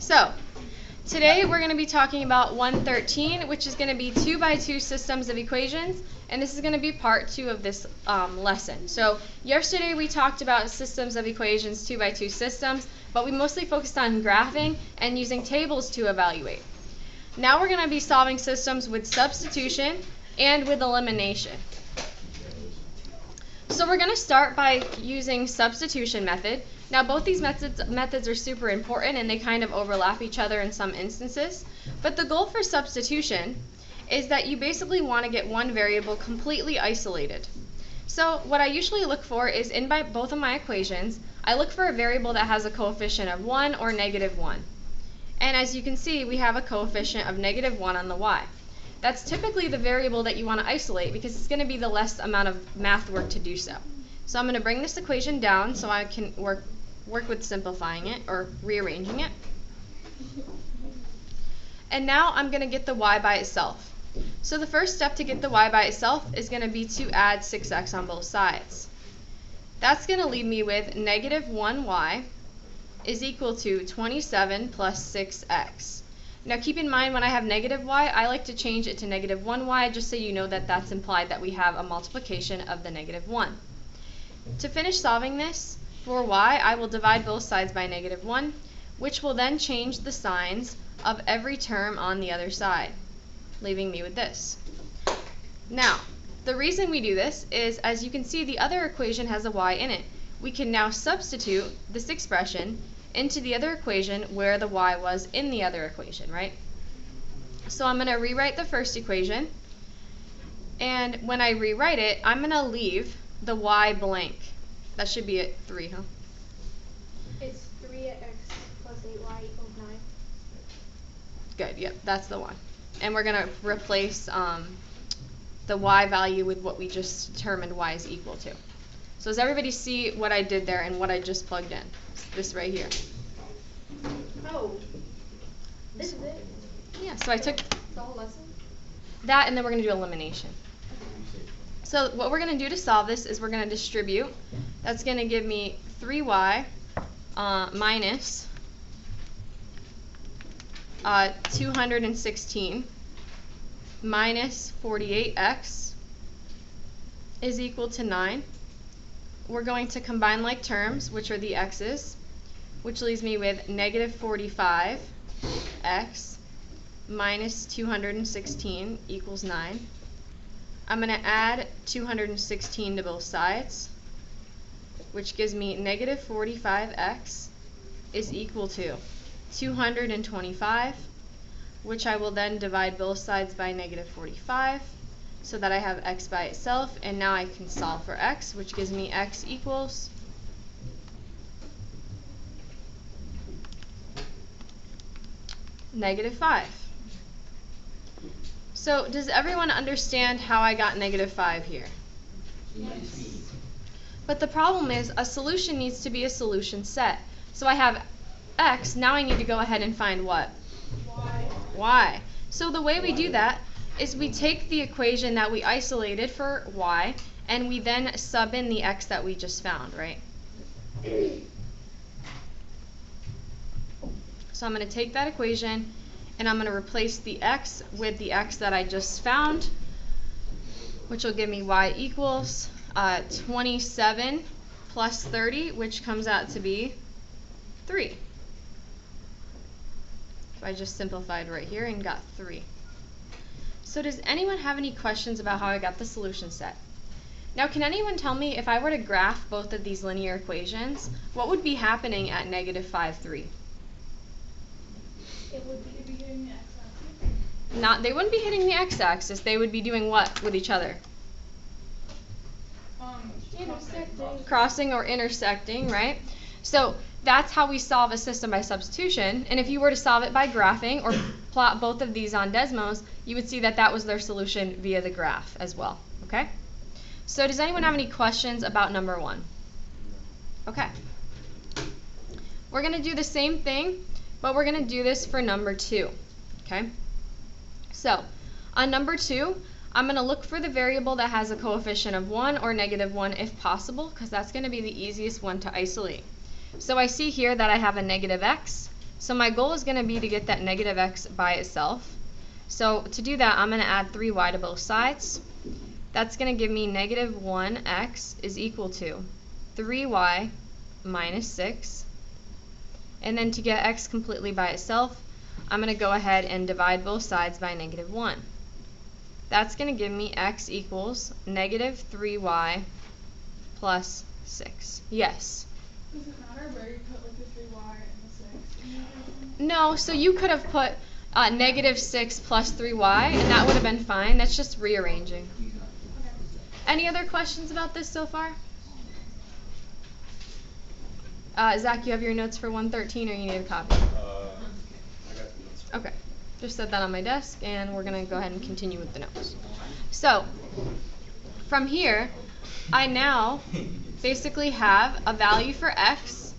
So, today we're going to be talking about 113, which is going to be 2 by 2 systems of equations, and this is going to be part 2 of this lesson. So, yesterday we talked about systems of equations, 2 by 2 systems, but we mostly focused on graphing and using tables to evaluate. Now we're going to be solving systems with substitution and with elimination. So we're going to start by using substitution method. Now both these methods are super important and they kind of overlap each other in some instances. But the goal for substitution is that you basically want to get one variable completely isolated. So what I usually look for is in both of my equations, I look for a variable that has a coefficient of 1 or -1. And as you can see, we have a coefficient of -1 on the y. That's typically the variable that you want to isolate because it's going to be the less amount of math work to do so. So I'm going to bring this equation down so I can work with simplifying it or rearranging it. And now I'm going to get the y by itself. So the first step to get the y by itself is going to be to add 6x on both sides. That's going to leave me with -1y is equal to 27 plus 6x. Now keep in mind when I have -y, I like to change it to -1y just so you know that that's implied that we have a multiplication of the -1. To finish solving this, for y, I will divide both sides by -1, which will then change the signs of every term on the other side, leaving me with this. Now, the reason we do this is, as you can see, the other equation has a y in it. We can now substitute this expression into the other equation where the y was in the other equation, right? So I'm going to rewrite the first equation, and when I rewrite it, I'm going to leave the y blank. That should be at 3, huh? It's 3x plus 8y equals 9. Good, yep, that's the one. And we're going to replace the y value with what we just determined y is equal to. So does everybody see what I did there and what I just plugged in? This right here. Oh, this is it? Yeah, so I took The whole lesson? that and then we're going to do elimination. So what we're going to do to solve this is we're going to distribute. That's going to give me 3y minus 216 minus 48x is equal to 9. We're going to combine like terms, which are the x's, which leaves me with -45x minus 216 equals 9. I'm going to add 216 to both sides, which gives me -45x is equal to 225, which I will then divide both sides by -45 so that I have x by itself, and now I can solve for x, which gives me x equals -5. So does everyone understand how I got -5 here? Yes. But the problem is a solution needs to be a solution set. So I have x, now I need to go ahead and find what? Y. So the way we do that is we take the equation that we isolated for y and we then sub in the x that we just found, right? So I'm going to take that equation and I'm going to replace the x with the x that I just found, which will give me y equals 27 plus 30, which comes out to be 3. So I just simplified right here and got 3. So does anyone have any questions about how I got the solution set? Now can anyone tell me if I were to graph both of these linear equations, what would be happening at -5, 3? It would be hitting the x-axis. They wouldn't be hitting the x-axis, they would be doing what with each other? Intersecting. Crossing or intersecting, right? So that's how we solve a system by substitution, and if you were to solve it by graphing or plot both of these on Desmos, you would see that that was their solution via the graph as well, okay? So does anyone have any questions about number 1? Okay. We're going to do the same thing, but we're going to do this for number 2, okay? So on number 2, I'm going to look for the variable that has a coefficient of 1 or -1 if possible, because that's going to be the easiest one to isolate. So I see here that I have a -x So my goal is going to be to get that negative x by itself. So to do that, I'm going to add 3y to both sides. That's going to give me negative 1x is equal to 3y minus 6. And then to get x completely by itself, I'm going to go ahead and divide both sides by negative 1. That's going to give me x equals negative 3y plus 6. Yes? Does it matter where you put like the 3y and the 6? No, so you could have put negative 6 plus 3y, and that would have been fine. That's just rearranging. Okay. Any other questions about this so far? Zach, you have your notes for 113, or you need a copy? I got the notes. Okay, just set that on my desk, and we're going to go ahead and continue with the notes. So, from here, I now basically have a value for x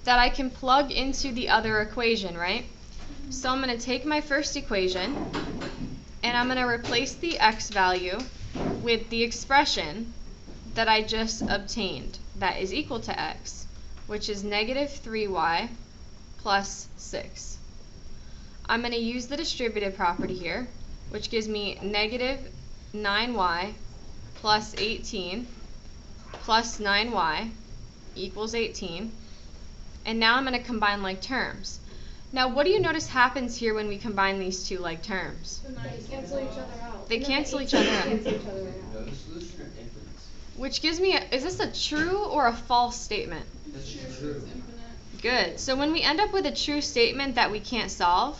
that I can plug into the other equation, right? So I'm going to take my first equation, and I'm going to replace the x value with the expression that I just obtained that is equal to x, which is negative 3y plus 6. I'm going to use the distributive property here, which gives me negative 9y plus 18 plus 9y equals 18. And now I'm going to combine like terms. Now, what do you notice happens here when we combine these two like terms? They cancel each other out. They cancel each other out. No, the solution of infinite. Which gives me, is this a true or a false statement? That's It's true. infinite. Good. So when we end up with a true statement that we can't solve,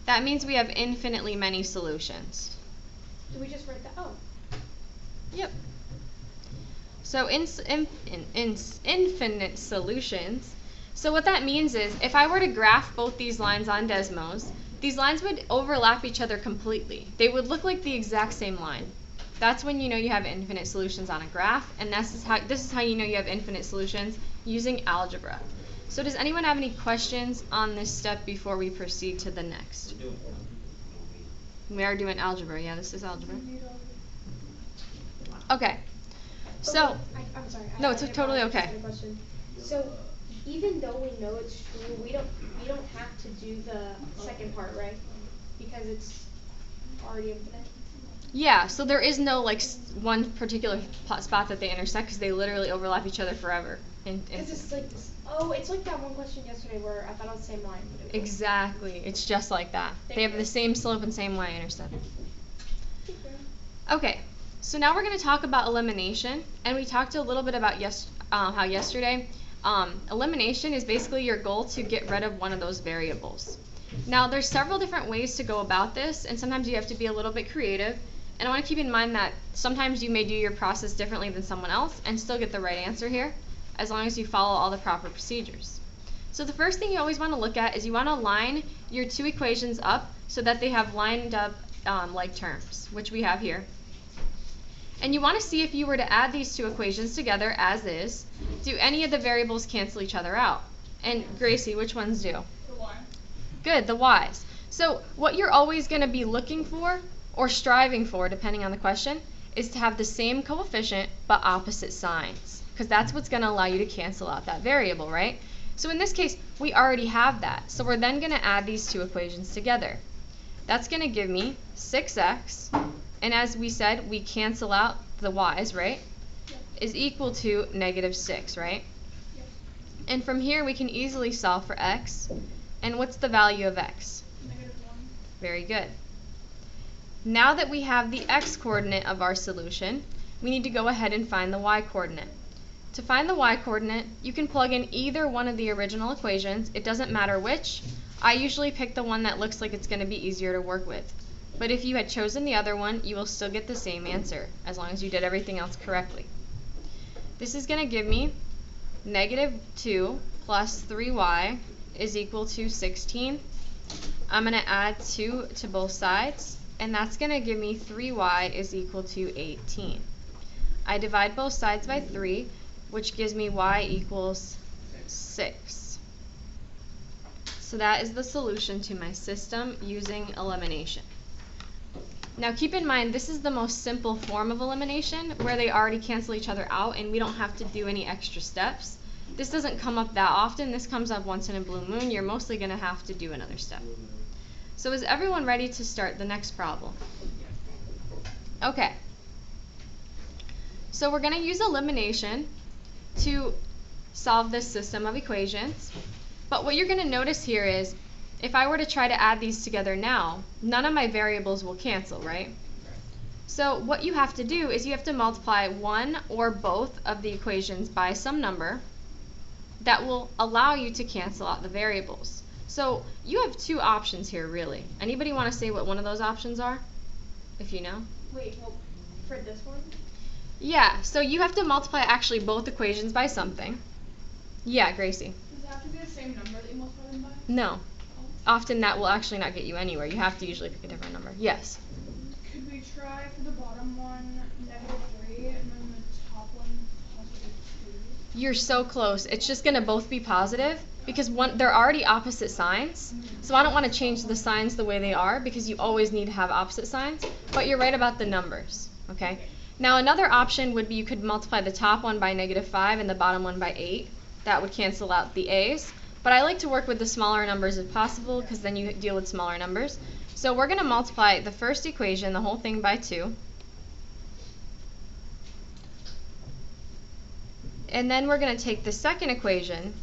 that means we have infinitely many solutions. Do we just write that? Oh. Yep. So infinite solutions. So what that means is, if I were to graph both these lines on Desmos, these lines would overlap each other completely. They would look like the exact same line. That's when you know you have infinite solutions on a graph, and this is how you know you have infinite solutions using algebra. So does anyone have any questions on this step before we proceed to the next? We are doing algebra. Yeah, this is algebra. Okay. So, I'm sorry. No, it's totally I okay. have a question. So, even though we know it's true, we don't have to do the second part, right? Because it's already infinite. yeah, so there is no like one particular spot that they intersect, because they literally overlap each other forever. Because it's like this. Oh, it's like that one question yesterday where I thought it was the same line. But it wasn't. Exactly. It's just like that. Thank They have you. the same slope and same y-intercept. Okay, so now we're going to talk about elimination, and we talked a little bit about how yesterday elimination is basically your goal to get rid of one of those variables. Now, there's several different ways to go about this, and sometimes you have to be a little bit creative. And I want to keep in mind that sometimes you may do your process differently than someone else and still get the right answer here, as long as you follow all the proper procedures. So the first thing you always want to look at is you want to line your two equations up so that they have lined up like terms, which we have here. And you want to see if you were to add these two equations together as is, do any of the variables cancel each other out? And Gracie, which ones do? The y. Good, the y's. So what you're always going to be looking for, or striving for, depending on the question, is to have the same coefficient but opposite signs, because that's what's going to allow you to cancel out that variable, right? So in this case, we already have that. So we're then going to add these two equations together. That's going to give me 6x, and as we said, we cancel out the y's, right? Yep. Is equal to negative 6, right? Yep. And from here, we can easily solve for x. And what's the value of x? -1. Very good. Now that we have the x-coordinate of our solution, we need to go ahead and find the y-coordinate. To find the y-coordinate, you can plug in either one of the original equations. It doesn't matter which. I usually pick the one that looks like it's going to be easier to work with. But if you had chosen the other one, you will still get the same answer, as long as you did everything else correctly. This is going to give me negative 2 plus 3y is equal to 16. I'm going to add 2 to both sides, and that's going to give me 3y is equal to 18. I divide both sides by 3, which gives me y equals 6. So that is the solution to my system using elimination. Now keep in mind, this is the most simple form of elimination, where they already cancel each other out and we don't have to do any extra steps. This doesn't come up that often. This comes up once in a blue moon. You're mostly going to have to do another step. So is everyone ready to start the next problem? Okay. So we're going to use elimination to solve this system of equations. But what you're going to notice here is if I were to try to add these together now, none of my variables will cancel, right? So what you have to do is you have to multiply one or both of the equations by some number that will allow you to cancel out the variables. So you have two options here, really. Anybody want to say what one of those options are? If you know? Wait, well, for this one? Yeah, so you have to multiply actually both equations by something. Yeah, Gracie. Does it have to be the same number that you multiply them by? No. Often that will actually not get you anywhere. You have to usually pick a different number. Yes. Could we try for the bottom one -3 and then the top one +2? You're so close. It's just going to both be positive because they're already opposite signs. So I don't want to change the signs the way they are because you always need to have opposite signs. But you're right about the numbers. Okay? Now another option would be you could multiply the top one by -5 and the bottom one by 8. That would cancel out the a's. But I like to work with the smaller numbers if possible because then you deal with smaller numbers. So we're going to multiply the first equation, the whole thing, by 2. And then we're going to take the second equation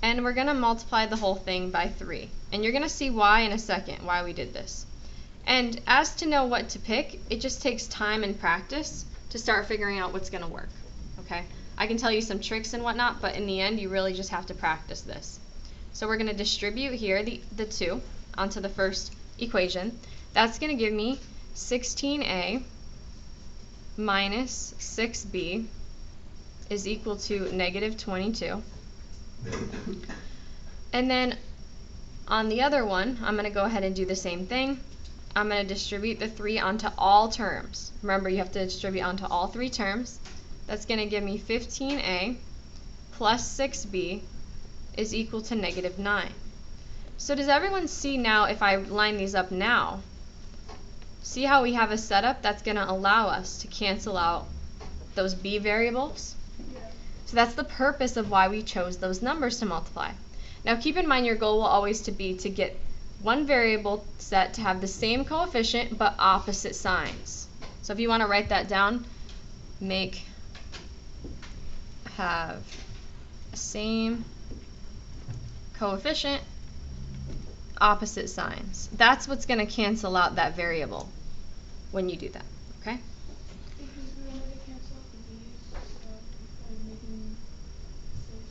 and we're going to multiply the whole thing by 3. And you're going to see why in a second, why we did this. And as to know what to pick, it just takes time and practice to start figuring out what's going to work. Okay? I can tell you some tricks and whatnot, but in the end, you really just have to practice this. So we're going to distribute here the 2 onto the first equation. That's going to give me 16a minus 6b is equal to -22. And then on the other one, I'm going to go ahead and do the same thing. I'm going to distribute the 3 onto all terms. Remember, you have to distribute onto all 3 terms. That's going to give me 15a plus 6b is equal to -9. So does everyone see now, if I line these up now, see how we have a setup that's going to allow us to cancel out those b variables? Yeah. So that's the purpose of why we chose those numbers to multiply. Now keep in mind your goal will always be to get one variable set to have the same coefficient but opposite signs. So if you want to write that down, have same coefficient, opposite signs. That's what's going to cancel out that variable when you do that, okay? Because we wanted to cancel out the b's, so by making 6,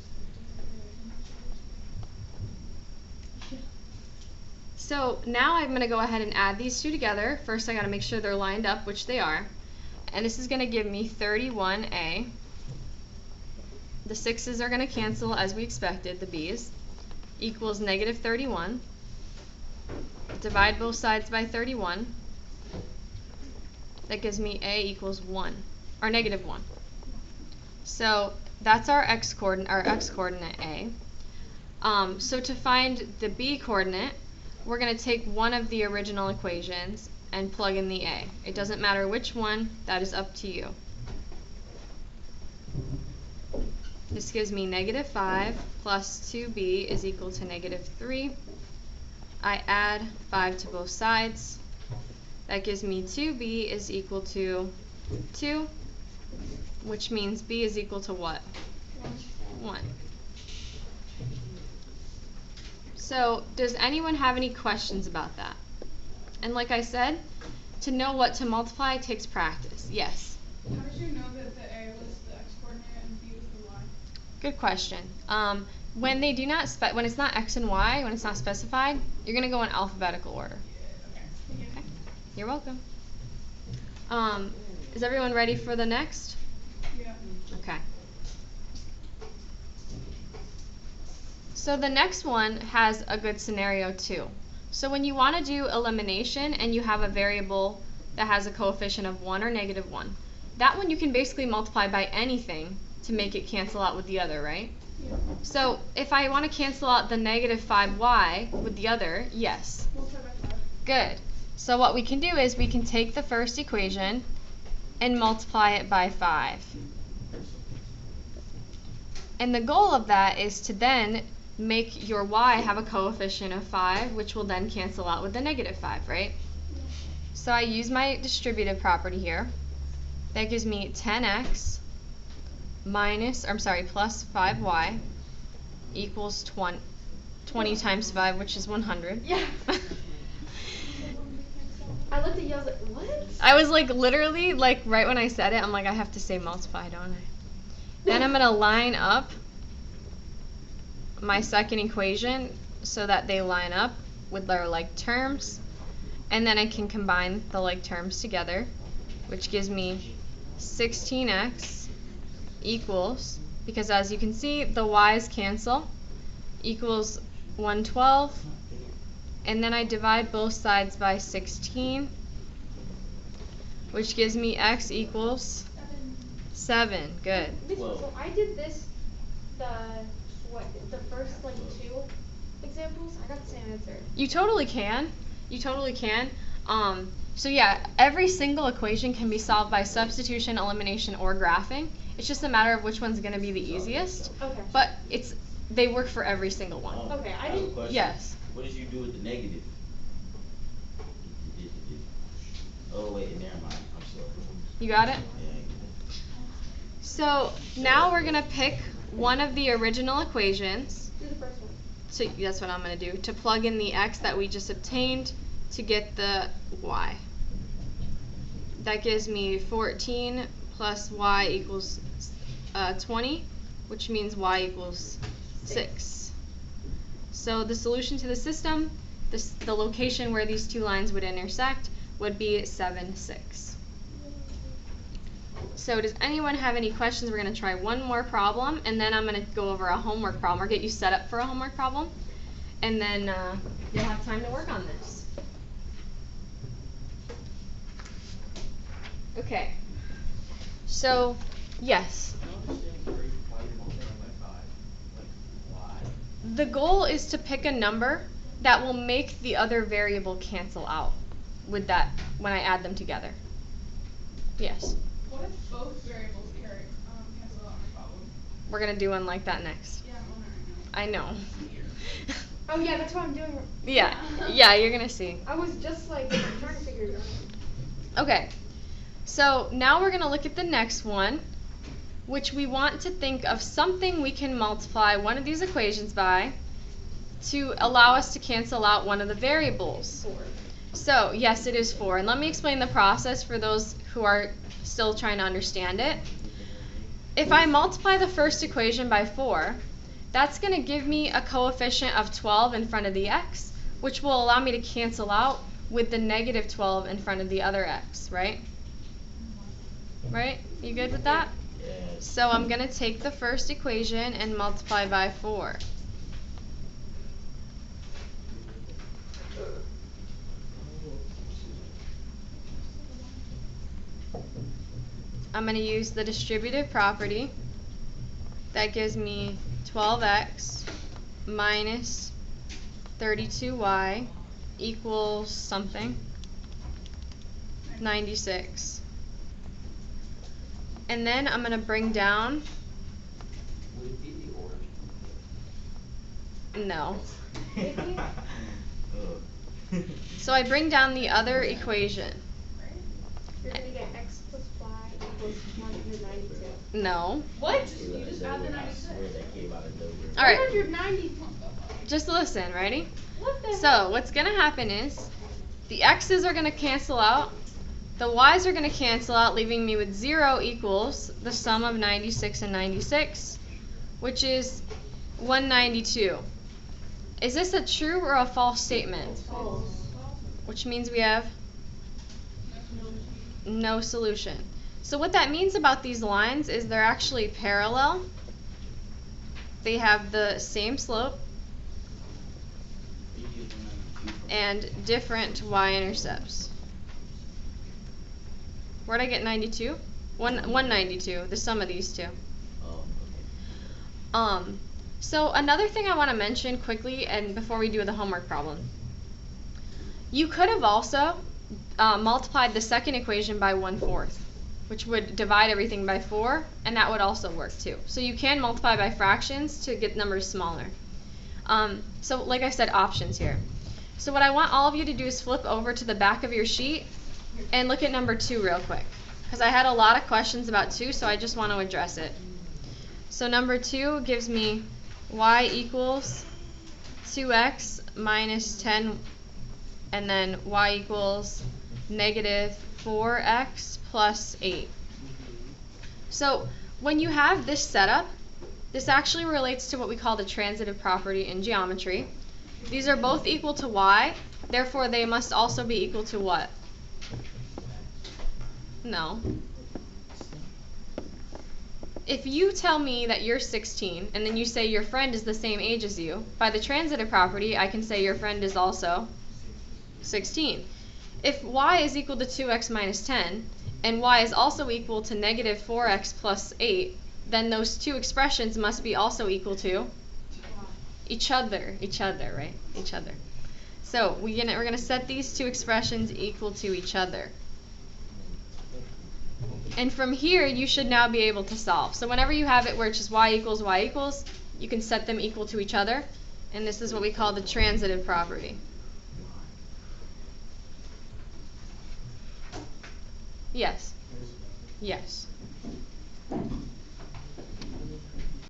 15, So now I'm going to go ahead and add these two together. First I got to make sure they're lined up, which they are. And this is going to give me 31a. The 6's are going to cancel as we expected, the b's, equals -31. Divide both sides by 31. That gives me a equals 1, or -1. So that's our x coordinate a. So to find the b coordinate, we're going to take one of the original equations and plug in the a. It doesn't matter which one, that is up to you. This gives me -5 plus 2b is equal to -3. I add 5 to both sides. That gives me 2b is equal to 2, which means b is equal to what? 1. So, does anyone have any questions about that? And like I said, to know what to multiply takes practice. Yes? How did you know that the a was the x coordinate and b was the y? Good question. When they do not when it's not x and y, when it's not specified, you're going to go in alphabetical order. Okay. You're welcome. Is everyone ready for the next? Yeah. Okay. So the next one has a good scenario too. So when you want to do elimination and you have a variable that has a coefficient of 1 or -1, that one you can basically multiply by anything to make it cancel out with the other, right? Yeah. So if I want to cancel out the -5y with the other, yes. Multiply by 5. Good. So what we can do is we can take the first equation and multiply it by 5. And the goal of that is to then make your y have a coefficient of 5, which will then cancel out with the negative 5, right? So I use my distributive property here. That gives me 10x plus 5y equals 20 times 5, which is 100. Yeah. I looked at you, I was like, what? I was like, literally, like right when I said it, I'm like, I have to say multiply, don't I? Then I'm going to line up my second equation so that they line up with their like terms. And then I can combine the like terms together, which gives me 16x equals, because as you can see, the y's cancel, equals 112. And then I divide both sides by 16, which gives me x equals 7. Good. So I did this, the first like 2 examples, I got the same answer. You totally can. You totally can. So yeah, every single equation can be solved by substitution, elimination, or graphing. It's just a matter of which one's going to be the easiest. Okay. But they work for every single one. Okay, I have a didn't. question. Yes. What did you do with the negative? Oh wait, never mind. I'm sorry. You got it? Yeah. So now we're going to pick one of the original equations. Do the first one. So that's what I'm going to do, to plug in the x that we just obtained to get the y. That gives me 14 plus y equals 20, which means y equals 6. So the solution to the system, the location where these two lines would intersect, would be 7, 6. So does anyone have any questions? We're going to try one more problem, and then I'm going to go over a homework problem, or get you set up for a homework problem, and then you'll have time to work on this. Okay. So, yes. The goal is to pick a number that will make the other variable cancel out with that when I add them together. Yes. What if both variables cancel out my problem? We're going to do one like that next. Yeah, I'm on it right now. I know. Oh yeah, that's what I'm doing. Yeah, you're going to see. I was just like trying to figure it out. Okay. So now we're going to look at the next one, which we want to think of something we can multiply one of these equations by to allow us to cancel out one of the variables. 4. So, yes, it is 4. And let me explain the process for those who are still trying to understand it. If I multiply the first equation by 4, that's going to give me a coefficient of 12 in front of the x, which will allow me to cancel out with the negative 12 in front of the other x, right? Right? You good with that? Yes. So I'm going to take the first equation and multiply by 4. I'm going to use the distributive property. That gives me 12x minus 32y equals something, 96. And then I'm going to bring down, Would it be the orange? no. Oh. So I bring down the other equation. You're gonna get x plus y equals 192. No. What? You You just add the 96. I swear that came out of nowhere. All right. 190. Just listen, ready? What the? So what's going to happen is the x's are going to cancel out. The y's are going to cancel out, leaving me with 0 equals the sum of 96 and 96, which is 192. Is this a true or a false statement? False. Which means we have no solution. So what that means about these lines is they're actually parallel. They have the same slope and different y-intercepts. Where'd I get 92? 192, the sum of these two. Oh, okay. So another thing I want to mention quickly, and before we do the homework problem, you could have also multiplied the second equation by 1/4, which would divide everything by 4, and that would also work too. So you can multiply by fractions to get numbers smaller. So like I said, options here. So what I want all of you to do is flip over to the back of your sheet and look at number 2 real quick, because I had a lot of questions about 2, so I just want to address it. So number 2 gives me y equals 2x minus 10, and then y equals negative 4x plus 8. So when you have this setup, this actually relates to what we call the transitive property in geometry. These are both equal to y, therefore they must also be equal to what? No. If you tell me that you're 16 and then you say your friend is the same age as you, by the transitive property I can say your friend is also 16. If y is equal to 2x minus 10 and y is also equal to negative 4x plus 8, then those two expressions must be also equal to each other, right? Each other. So we're going to set these two expressions equal to each other. And from here, you should now be able to solve. So whenever you have it where it's just y equals, you can set them equal to each other. And this is what we call the transitive property. Yes. Yes.